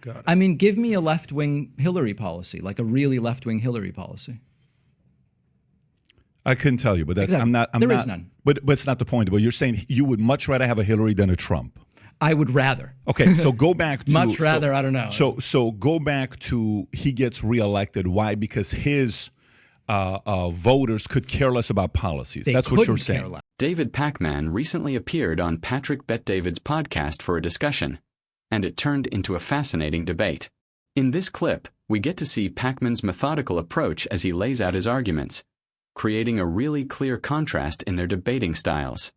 Got it. I mean, give me a left-wing Hillary policy, like a really left-wing Hillary policy. I couldn't tell you, but that's Exactly. There not, is none. But it's not the point. But you're saying you would much rather have a Hillary than a Trump. I would rather. Okay, so go back to Much rather, I don't know. So go back to he gets reelected. Why? Because his voters could care less about policies. That's what you're saying. David Pakman recently appeared on Patrick Bet-David's podcast for a discussion, and it turned into a fascinating debate. In this clip, we get to see Pakman's methodical approach as he lays out his arguments, creating a really clear contrast in their debating styles.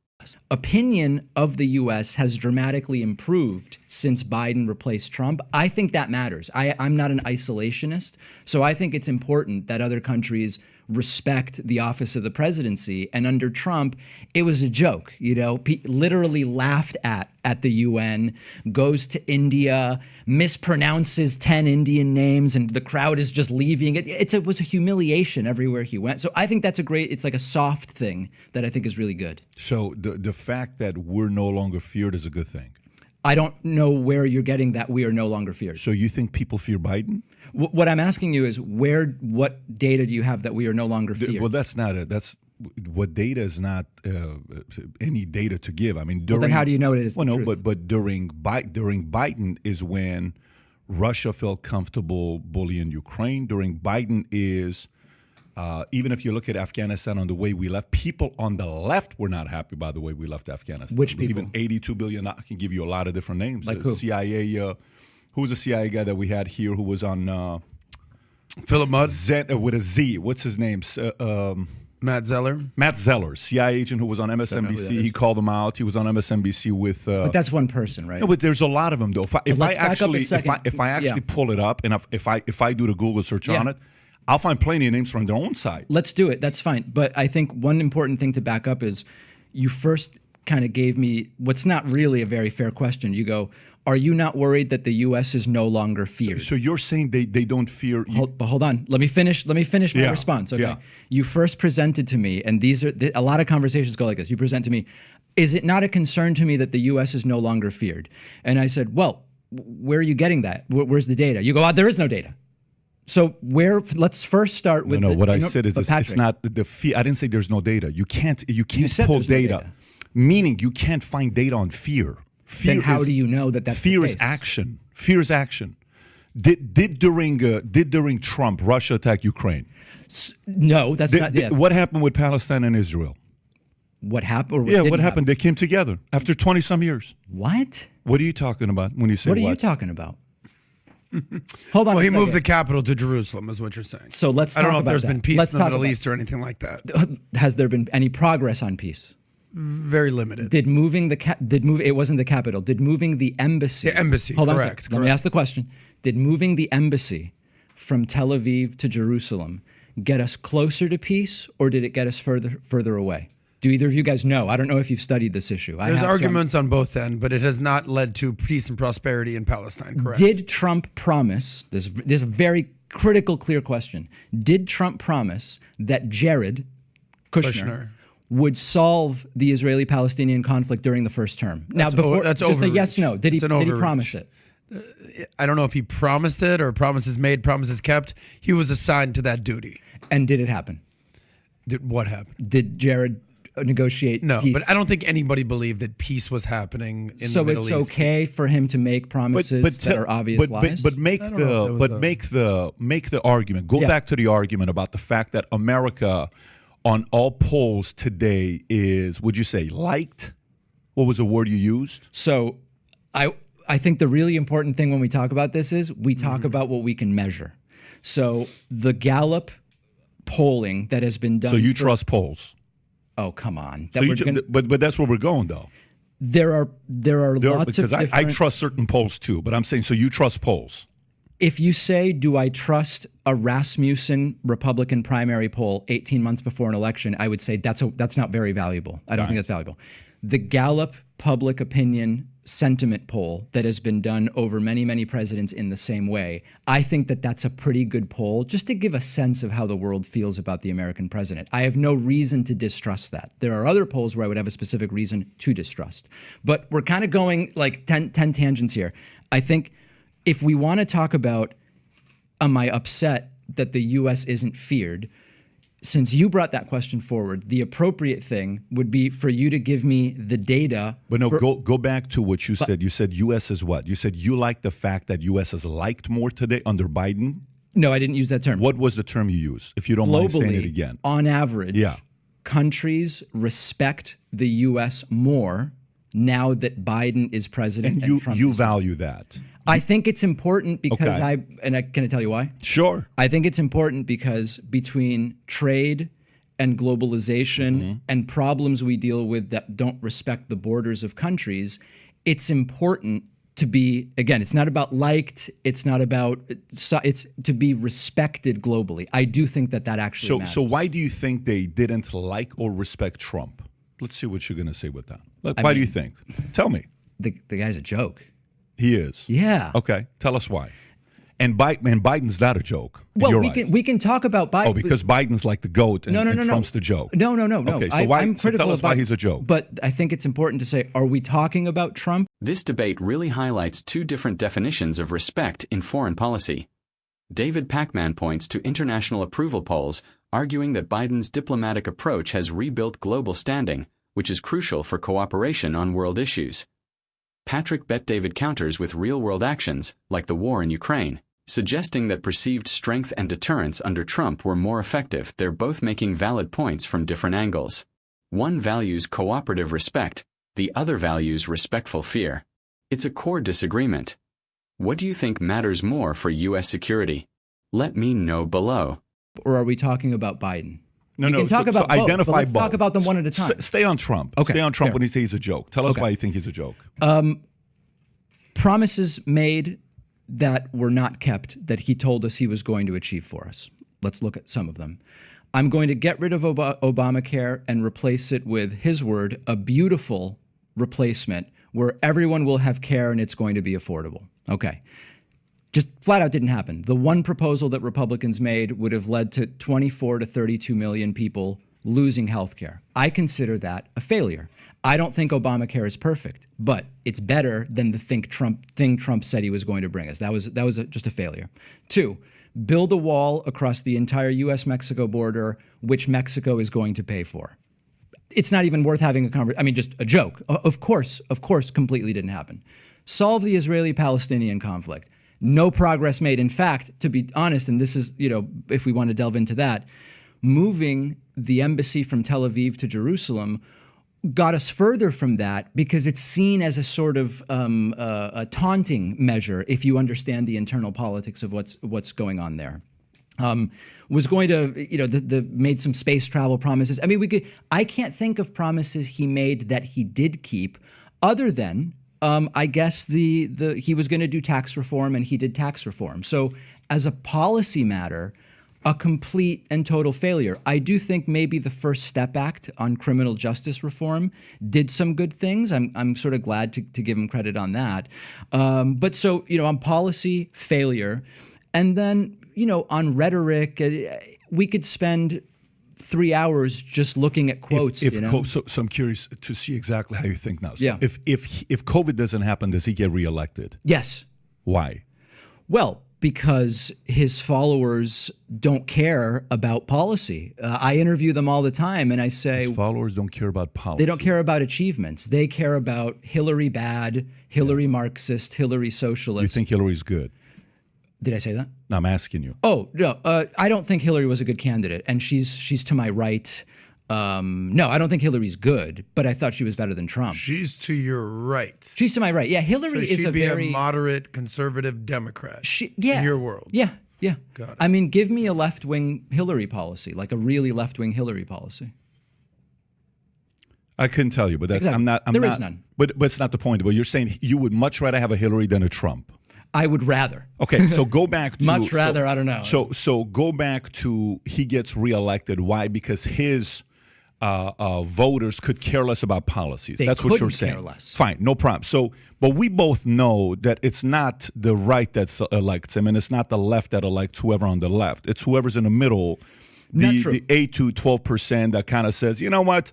Opinion of the U.S. has dramatically improved since Biden replaced Trump. I think that matters. I'm not an isolationist, so I think it's important that other countries respect the office of the presidency. And under Trump, it was a joke, literally laughed at the UN, goes to India, mispronounces 10 Indian names, and the crowd is just leaving. It was a humiliation everywhere he went. So I think that's it's like a soft thing that I think is really good. So the fact that we're no longer feared is a good thing. I don't know where you're getting that we are no longer feared. So you think people fear Biden? What I'm asking you is what data do you have that we are no longer feared? Well, what data is not any data to give. I mean, then how do you know it is the truth? But during Biden is when Russia felt comfortable bullying Ukraine. During Biden is even if you look at Afghanistan on the way we left, people on the left were not happy by the way we left Afghanistan. Which people? Even 82 billion. I can give you a lot of different names. Like who? CIA. Who was the CIA guy that we had here who was on Philip Mudd with a Z? What's his name? Matt Zeller. Matt Zeller, CIA agent who was on MSNBC. He called him out. He was on MSNBC with. But that's one person, right? No, but there's a lot of them though. If I actually Yeah. pull it up and if I do the Google search on it, I'll find plenty of names from their own side. Let's do it. That's fine. But I think one important thing to back up is you first kind of gave me what's not really a very fair question. You go, are you not worried that the U.S. is no longer feared? So you're saying they don't fear you? But hold on. Let me finish my response. Okay. Yeah. You first presented to me, and these are a lot of conversations go like this. You present to me, is it not a concern to me that the U.S. is no longer feared? And I said, well, where are you getting that? Where's the data? You go, there is no data. So let's first start with what I said is it's not the fear. I didn't say there's no data. You can't pull data, meaning you can't find data on fear. Then how do you know that that's fear the case? is action? Fear is action. Did during Trump Russia attack Ukraine? No, that's not. Yeah. What happened with Palestine and Israel? What happened? What happened? They came together after 20-some years. What? What are you talking about when you say what? What are you talking about? Hold on. Well, he moved the capital to Jerusalem, is what you're saying. So let's. I don't know if there's that. been peace in the Middle East or anything like that. Has there been any progress on peace? Very limited. Did moving it wasn't the capital. Did moving the embassy? The embassy. Hold correct. on a second. Let me ask the question. Did moving the embassy from Tel Aviv to Jerusalem get us closer to peace, or did it get us further away? Do either of you guys know? I don't know if you've studied this issue. There's arguments on both ends, but it has not led to peace and prosperity in Palestine, correct? Did Trump promise, this is a very critical, clear question. Did Trump promise that Jared Kushner would solve the Israeli-Palestinian conflict during the first term? That's just overreach. a yes, no. Did he promise it? I don't know if he promised it or promises made, promises kept. He was assigned to that duty. And did it happen? Did what happen? Did Jared negotiate peace? But I don't think anybody believed that peace was happening in the Middle East. So it's okay for him to make promises that are obvious lies? But make the argument. Go back to the argument about the fact that America on all polls today is, would you say, liked? What was the word you used? So I think the really important thing when we talk about this is we talk about what we can measure. So the Gallup polling that has been done. So you trust polls? Oh, come on. But that's where we're going, though. There are lots of different. I trust certain polls too, but I'm saying, so you trust polls? If you say, do I trust a Rasmussen Republican primary poll 18 months before an election, I would say that's not very valuable. I don't think that's valuable. The Gallup public opinion sentiment poll that has been done over many, many presidents in the same way, I think that's a pretty good poll just to give a sense of how the world feels about the American president. I have no reason to distrust that. There are other polls where I would have a specific reason to distrust. But we're kind of going like 10 tangents here. I think if we want to talk about, am I upset that the U.S. isn't feared? Since you brought that question forward, the appropriate thing would be for you to give me the data. But no, go back to what you said. You said U.S. is what? You said you like the fact that U.S. is liked more today under Biden? No, I didn't use that term. What was the term you used, if you don't mind saying it again? On average, countries respect the U.S. more now that Biden is president and Trump you is value that. I think it's important because Okay. can I tell you why? Sure. I think it's important because between trade and globalization and problems we deal with that don't respect the borders of countries, it's important to be, again, it's not about liked, it's not about, it's to be respected globally. I do think that actually matters. So why do you think they didn't like or respect Trump? Let's see what you're going to say with that. Why do you think? Tell me. The guy's a joke. He is. Yeah. Okay. Tell us why. And Biden's not a joke. Well, You're we right. can talk about Biden. Oh, because Biden's like the GOAT and, and Trump's the joke. No. Okay, so I'm critical tell us of why Biden, he's a joke. But I think it's important to say, are we talking about Trump? This debate really highlights two different definitions of respect in foreign policy. David Pakman points to international approval polls arguing that Biden's diplomatic approach has rebuilt global standing, which is crucial for cooperation on world issues. Patrick Bet-David counters with real-world actions, like the war in Ukraine, suggesting that perceived strength and deterrence under Trump were more effective. They're both making valid points from different angles. One values cooperative respect, the other values respectful fear. It's a core disagreement. What do you think matters more for U.S. security? Let me know below. Or are we talking about Biden? No, we can talk about both, identify but let's both. talk about them one at a time. Stay on Trump. Okay, Stay on Trump fair. when he says he's a joke. Tell us why you think he's a joke. Promises made that were not kept that he told us he was going to achieve for us. Let's look at some of them. I'm going to get rid of Obamacare and replace it with, his word, a beautiful replacement where everyone will have care and it's going to be affordable. Okay. Just flat out didn't happen. The one proposal that Republicans made would have led to 24 to 32 million people losing health care. I consider that a failure. I don't think Obamacare is perfect, but it's better than the thing Trump said he was going to bring us. That was just a failure. 2, build a wall across the entire U.S.-Mexico border, which Mexico is going to pay for. It's not even worth having a conversation. I mean, just a joke. Of course, completely didn't happen. Solve the Israeli-Palestinian conflict. No progress made. In fact, to be honest, and this is, if we want to delve into that, moving the embassy from Tel Aviv to Jerusalem got us further from that because it's seen as a sort of a taunting measure if you understand the internal politics of what's going on there. Was going to, made some space travel promises. I mean, I can't think of promises he made that he did keep other than, I guess he was going to do tax reform and he did tax reform. So as a policy matter, a complete and total failure. I do think maybe the First Step Act on criminal justice reform did some good things. I'm sort of glad to give him credit on that. But so, on policy, failure. And then, on rhetoric, we could spend 3 hours just looking at quotes. So I'm curious to see exactly how you think now. So Yeah. If COVID doesn't happen, does he get reelected? Yes. Why? Well, because his followers don't care about policy. I interview them all the time, and I say... His followers don't care about policy. They don't care about achievements. They care about Hillary bad, Hillary Marxist, Hillary socialist. You think Hillary's good? Did I say that? No, I'm asking you. Oh, no. I don't think Hillary was a good candidate, and she's to my right. No, I don't think Hillary's good, but I thought she was better than Trump. She's to your right. She's to my right. Yeah, Hillary So is she'd a be very... a moderate, conservative Democrat yeah. in your world. Yeah. Got it. I mean, give me a left-wing Hillary policy, like a really left-wing Hillary policy. I couldn't tell you, but that's Exactly. There is none. But it's not the point. But you're saying you would much rather have a Hillary than a Trump. I would rather. Okay, so go back to Much rather, I don't know. So go back to he gets reelected. Why? Because his voters could care less about policies. They That's what you're couldn't saying. care less. Fine, no problem. So, but we both know that it's not the right that elects him, and it's not the left that elects whoever on the left. It's whoever's in the middle, Not true. the 8 to 12% that kind of says, you know what,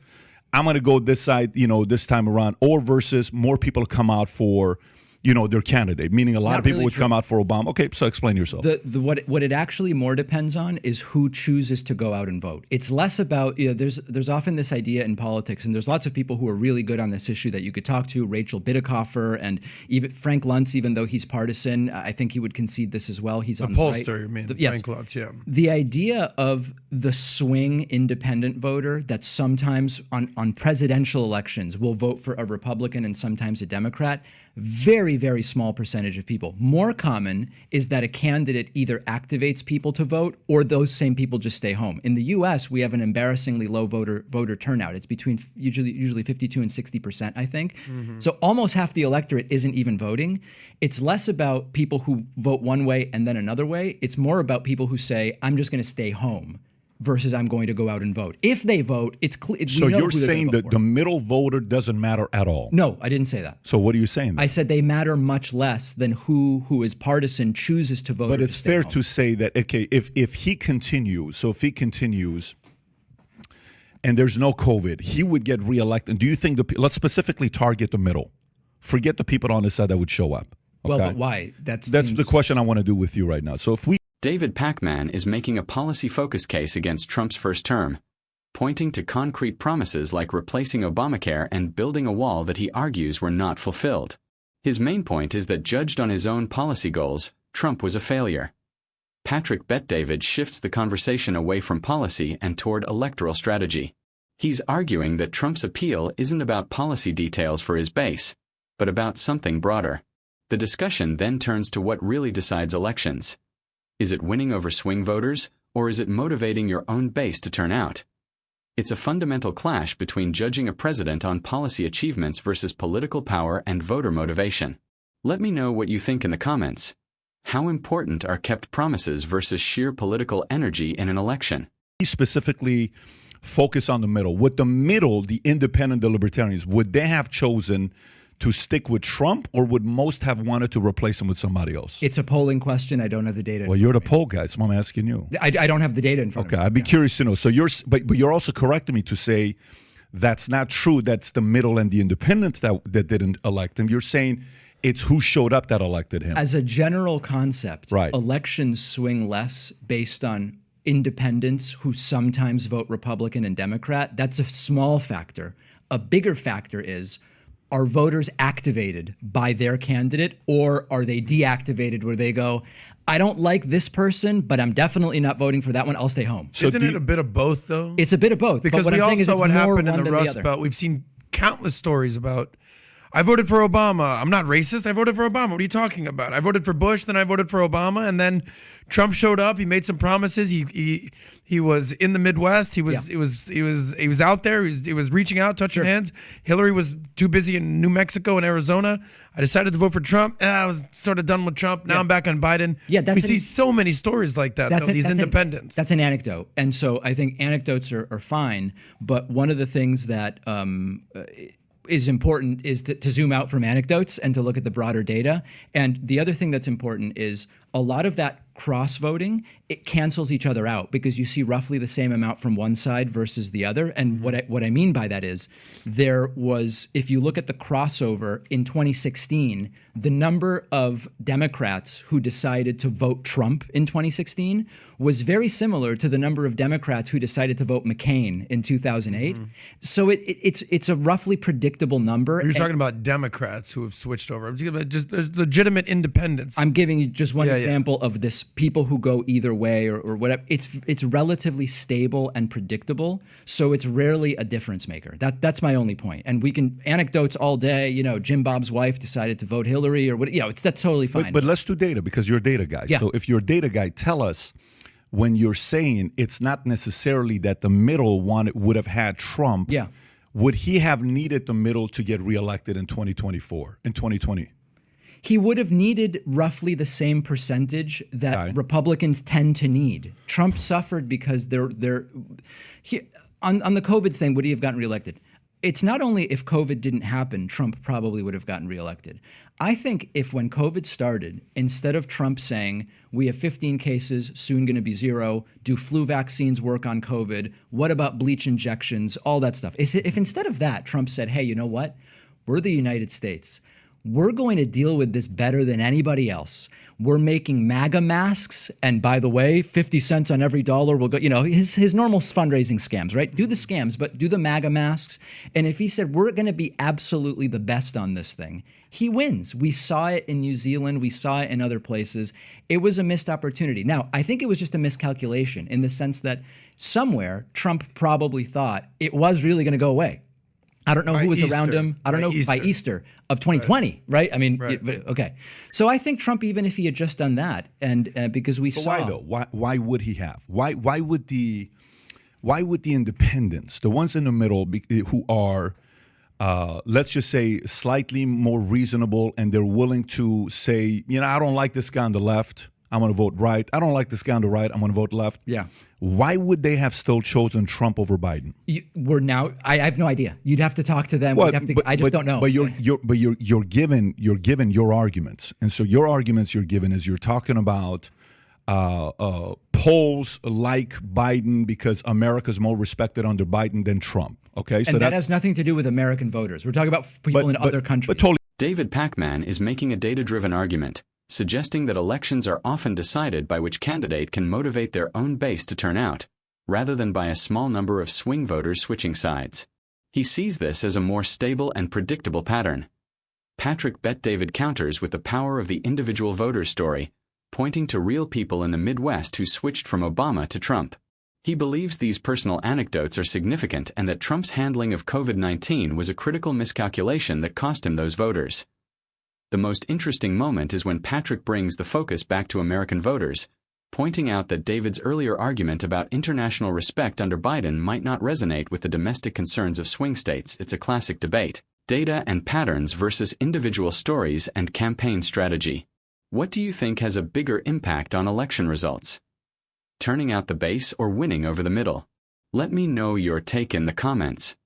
I'm going to go this side, this time around, or versus more people come out for their candidate, meaning a lot Not of people really would true. come out for Obama. Okay, so explain yourself. What it actually more depends on is who chooses to go out and vote. It's less about, there's often this idea in politics, and there's lots of people who are really good on this issue that you could talk to, Rachel Bidikofer and even Frank Luntz, even though he's partisan, I think he would concede this as well. He's on the right. Pollster, you mean, Yes. Frank Luntz, yeah. The idea of the swing independent voter that sometimes on presidential elections will vote for a Republican and sometimes a Democrat, very, very small percentage of people. More common is that a candidate either activates people to vote or those same people just stay home. In the US, we have an embarrassingly low voter turnout. It's between usually 52 and 60%, I think. So almost half the electorate isn't even voting. It's less about people who vote one way and then another way. It's more about people who say, I'm just going to stay home versus I'm going to go out and vote. If they vote, it's clear. So you're saying that the middle voter doesn't matter at all? No, I didn't say that. So what are you saying then? I said they matter much less than who is partisan chooses to vote. But or it's to stay fair home. to say that, okay, if he continues, and there's no COVID, he would get reelected. Do you think let's specifically target the middle? Forget the people on the side that would show up. Well, okay? but why? That's the question I want to do with you right now. So if we David Pakman is making a policy-focused case against Trump's first term, pointing to concrete promises like replacing Obamacare and building a wall that he argues were not fulfilled. His main point is that judged on his own policy goals, Trump was a failure. Patrick Bet-David shifts the conversation away from policy and toward electoral strategy. He's arguing that Trump's appeal isn't about policy details for his base, but about something broader. The discussion then turns to what really decides elections. Is it winning over swing voters, or is it motivating your own base to turn out? It's a fundamental clash between judging a president on policy achievements versus political power and voter motivation. Let me know what you think in the comments. How important are kept promises versus sheer political energy in an election? specifically focus on the middle, would the middle, the independent, the libertarians, would they have chosen to stick with Trump, or would most have wanted to replace him with somebody else? It's a polling question. I don't have the data. Well, you're the poll guy, so I'm asking you. I don't have the data in front of me. Okay, I'd be curious to know. So but you're also correcting me to say that's not true. That's the middle and the independents that didn't elect him. You're saying it's who showed up that elected him. As a general concept, Right. Elections swing less based on independents who sometimes vote Republican and Democrat. That's a small factor. A bigger factor is, are voters activated by their candidate, or are they deactivated where they go, I don't like this person, but I'm definitely not voting for that one. I'll stay home. So Isn't it a bit of both, though? It's a bit of both. Because but what we I'm all saying is saw it's what more happened in one the than Rust other. Belt. We've seen countless stories about, I voted for Obama. I'm not racist. I voted for Obama. What are you talking about? I voted for Bush, then I voted for Obama, and then Trump showed up. He made some promises. He was in the Midwest. He was out there. He was reaching out, touching hands. Hillary was too busy in New Mexico and Arizona. I decided to vote for Trump. I was sort of done with Trump. Now I'm back on Biden. Yeah, we see so many stories like that. These independents. That's an anecdote, and so I think anecdotes are fine. But one of the things that is important is to zoom out from anecdotes and to look at the broader data. And the other thing that's important is a lot of that cross-voting, it cancels each other out because you see roughly the same amount from one side versus the other. And what I mean by that is there was, if you look at the crossover in 2016, the number of Democrats who decided to vote Trump in 2016 was very similar to the number of Democrats who decided to vote McCain in 2008. So it's a roughly predictable number. You're talking about Democrats who have switched over. I'm talking about just legitimate independents. I'm giving you just one example of this, people who go either way or whatever. It's relatively stable and predictable, so it's rarely a difference maker. That's my only point. And we can anecdotes all day. You know, Jim Bob's wife decided to vote Hillary or what. You know, that's totally fine. But let's do data because you're a data guy. Yeah. So if you're a data guy, tell us when you're saying it's not necessarily that the middle would have had Trump. Yeah. Would he have needed the middle to get reelected in 2024, in 2020? He would have needed roughly the same percentage that Republicans tend to need. Trump suffered because on the COVID thing, would he have gotten reelected? It's not only if COVID didn't happen, Trump probably would have gotten reelected. I think if when COVID started, instead of Trump saying, we have 15 cases, soon going to be 0, do flu vaccines work on COVID? What about bleach injections? All that stuff. If instead of that, Trump said, hey, you know what? We're the United States. we're going to deal with this better than anybody else. We're making MAGA masks. And by the way, 50 cents on every dollar will go, his normal fundraising scams, right? Do the scams, but do the MAGA masks. And if he said, we're going to be absolutely the best on this thing, he wins. We saw it in New Zealand. We saw it in other places. It was a missed opportunity. Now, I think it was just a miscalculation in the sense that somewhere Trump probably thought it was really going to go away. I don't know who was around him. I don't know by Easter of 2020, right? I mean, okay. So I think Trump, even if he had just done that, and because we saw, why though? Why would he have? Why would the independents, the ones in the middle, who are, let's just say, slightly more reasonable, and they're willing to say, I don't like this guy on the left, I'm going to vote right. I don't like this guy on the right, I'm going to vote left. Yeah. Why would they have still chosen Trump over Biden? I have no idea. You'd have to talk to them. Well, I just don't know. But you're given your arguments, and so your arguments you're given is you're talking about polls like Biden because America's more respected under Biden than Trump. Okay, so that has nothing to do with American voters. We're talking about people in other countries. But totally. David Pakman is making a data-driven argument, suggesting that elections are often decided by which candidate can motivate their own base to turn out, rather than by a small number of swing voters switching sides. He sees this as a more stable and predictable pattern. Patrick Bet-David counters with the power of the individual voter story, pointing to real people in the Midwest who switched from Obama to Trump. He believes these personal anecdotes are significant and that Trump's handling of COVID-19 was a critical miscalculation that cost him those voters. The most interesting moment is when Patrick brings the focus back to American voters, pointing out that David's earlier argument about international respect under Biden might not resonate with the domestic concerns of swing states. It's a classic debate: data and patterns versus individual stories and campaign strategy. What do you think has a bigger impact on election results? Turning out the base or winning over the middle? Let me know your take in the comments.